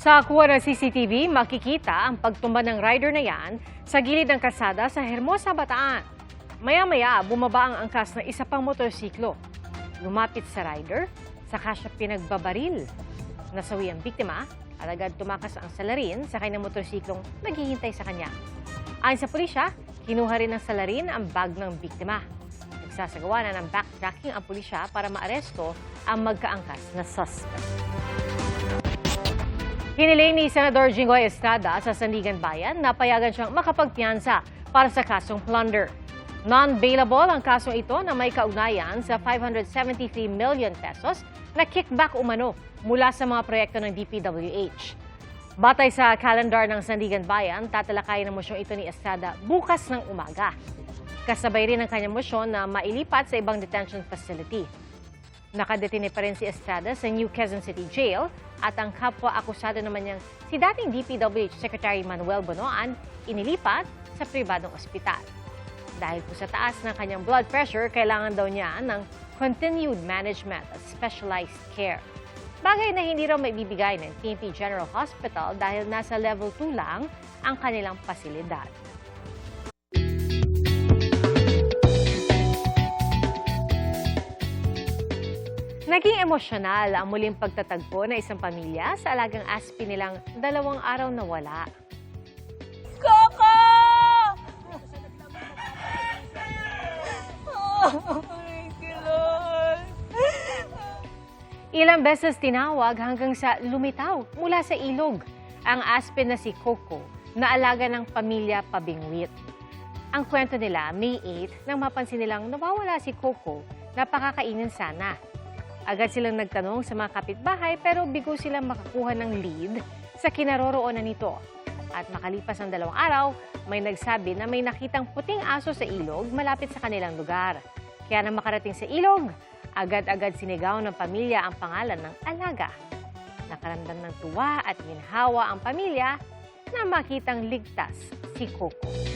Sa kuha ng CCTV, makikita ang pagtumba ng rider na yan sa gilid ng kalsada sa Hermosa, Bataan. Maya-maya, bumaba ang angkas ng isa pang motorsiklo. Lumapit sa rider, saka siya pinagbabaril. Nasawi ang biktima at agad tumakas ang salarin sa kanyang motorsiklong naghihintay sa kanya. Ayon sa pulisya, kinuha rin ng salarin ang bag ng biktima. Nagsasagawa na ng backtracking ang pulisya para maaresto ang magkaangkas na suspect. Hiniling ni Senador Jinggoy Estrada sa Sandigan Bayan na payagan siyang makapagpiyansa para sa kasong plunder. Non-bailable ang kasong ito na may kaugnayan sa 573 million pesos na kickback umano mula sa mga proyekto ng DPWH. Batay sa kalendar ng Sandigan Bayan, tatalakayin ang mosyong ito ni Estrada bukas ng umaga. Kasabay rin ang kanyang mosyon na mailipat sa ibang detention facility. Nakadetine pa rin si Estrada sa New Quezon City Jail at ang kapwa-akusado naman niyang si dating DPWH Secretary Manuel Bonoan inilipat sa pribadong ospital. Dahil po sa taas ng kanyang blood pressure, kailangan daw niya ng continued management at specialized care. Bagay na hindi raw maibibigay ng PNP General Hospital dahil nasa level 2 lang ang kanilang pasilidad. Naging emosyonal ang muling pagtatagpo ng isang pamilya sa alagang aspi nilang 2 araw na wala. Coco! Oh, thank you, Lord. Ilang beses tinawag hanggang sa lumitaw mula sa ilog ang aspen na si Coco na alaga ng pamilya Pabingwit. Ang kwento nila, May 8, nang mapansin nilang nawawala si Coco na pakakainin sana. Agad silang nagtanong sa mga kapitbahay pero bigo silang makakuha ng lead sa kinaroroonan nito. At makalipas ang 2 araw, may nagsabi na may nakitang puting aso sa ilog malapit sa kanilang lugar. Kaya nang makarating sa ilog, agad-agad sinigaw ng pamilya ang pangalan ng alaga. Nakaramdam ng tuwa at ginhawa ang pamilya na makitang ligtas si Coco.